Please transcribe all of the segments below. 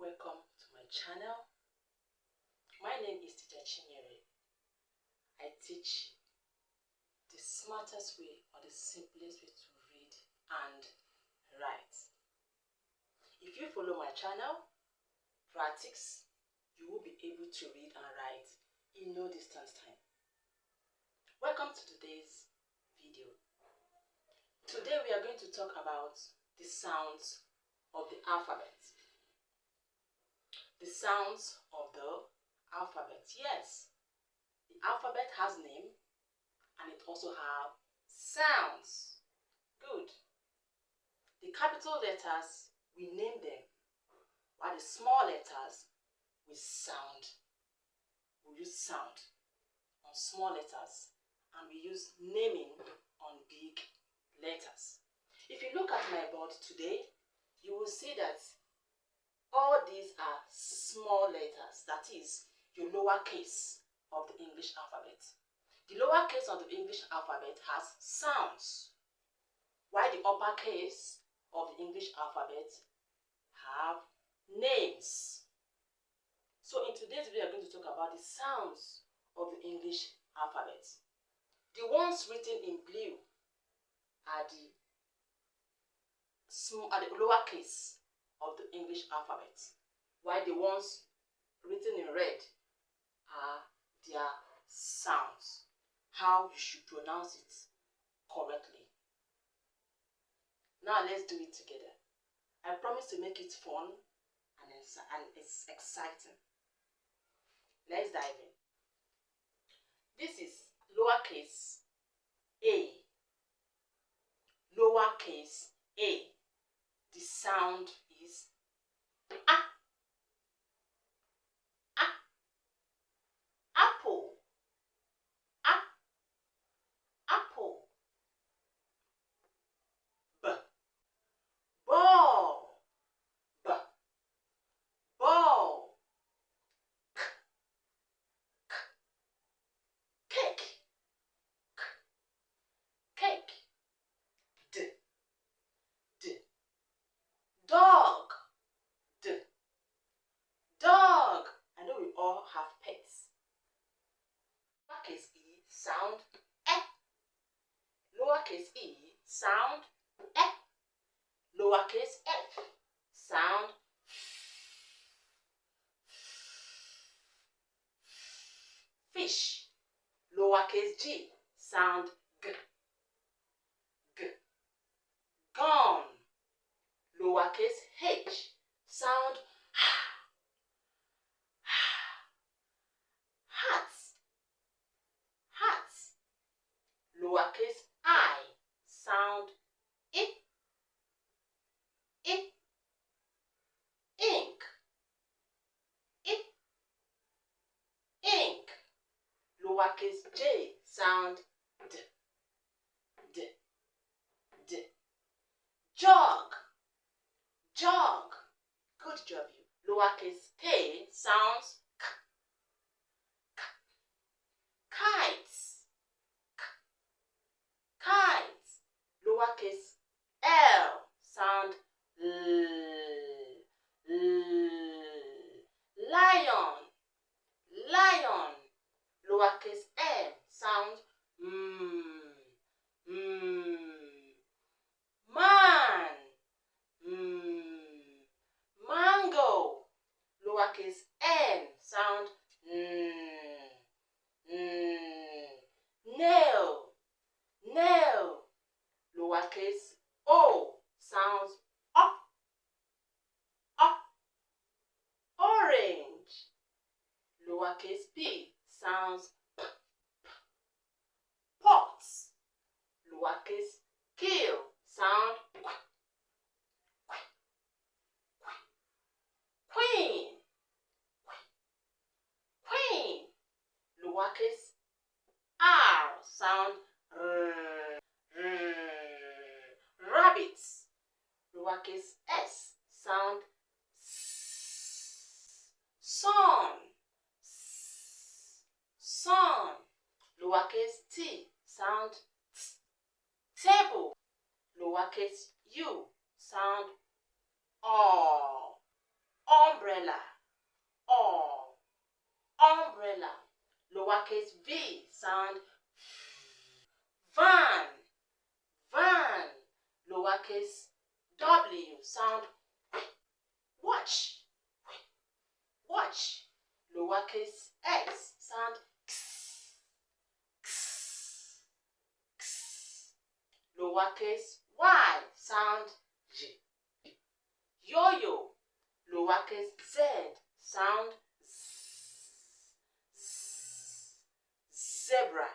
Welcome to my channel. My name is Teacher Chinyere. I teach the smartest way or the simplest way to read and write. If you follow my channel, practice, you will be able to read and write in no distance time. Welcome to today's video. Today we are going to talk about the sounds of the alphabet. The sounds of the alphabet. Yes, the alphabet has name and it also has sounds. Good. The capital letters, we name them, while the small letters, we sound. We use sound on small letters and we use naming on big letters. If you look at my board today, you will see that all these are small letters, that is, your lowercase of the English alphabet. The lowercase of the English alphabet has sounds, while the uppercase of the English alphabet have names. So in today's video, we are going to talk about the sounds of the English alphabet. The ones written in blue are the lowercase of the English alphabet, while the ones written in red are their sounds, how you should pronounce it correctly. Now let's do it together. I promise to make it fun and it's exciting. Let's dive in. This is lowercase a. Lowercase a. The sound is a. A. Apple. A. Apple. B. Ball. B. Ball. K. K. Cake. K. Cake. D. D. Dog. D. Dog. I know we all have pets. Lowercase e sound e. Lowercase e sound e. Lowercase f sound fish. Lowercase g sound g. G. Gone. Lowercase h sound hat. Hat. Lowercase I sound I. I. Ink. I. Ink. Lowercase j sound d. D. D. Jog. Jog. Good job, you. Lowercase k sounds k. K. Kites. K. Kites. Lowercase l sound l. L. Lion. Lion. Lowercase m sound m. Man. Mango. Lowercase n sound nail. Nail. Lowercase o sounds up. Up. Orange. Lowercase p sounds p. Pot. Lowercase kill sound qu. Queen. Queen. Lowercase r sound r. Rabbit. Lowercase s sound s. Sun. Sun. Lowercase t sound t. Table. Lowercase u sound o. Umbrella. umbrella. Umbrella. Lowercase v sound van. Van. Lowercase w sound watch. Watch. Lowercase x sound x. X. X. Lowercase y sound j. Yo-yo. Lowercase z sound z. Z. Zebra.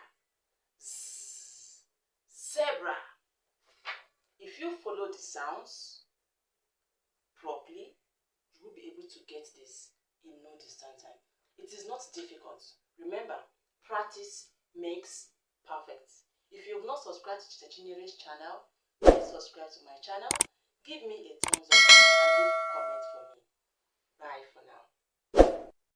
Z. Zebra. If you follow the sounds properly, you will be able to get this in no distant time. It is not difficult. Remember, practice makes perfect. If you have not subscribed to Teacher Chinyere's channel, please subscribe to my channel. Give me a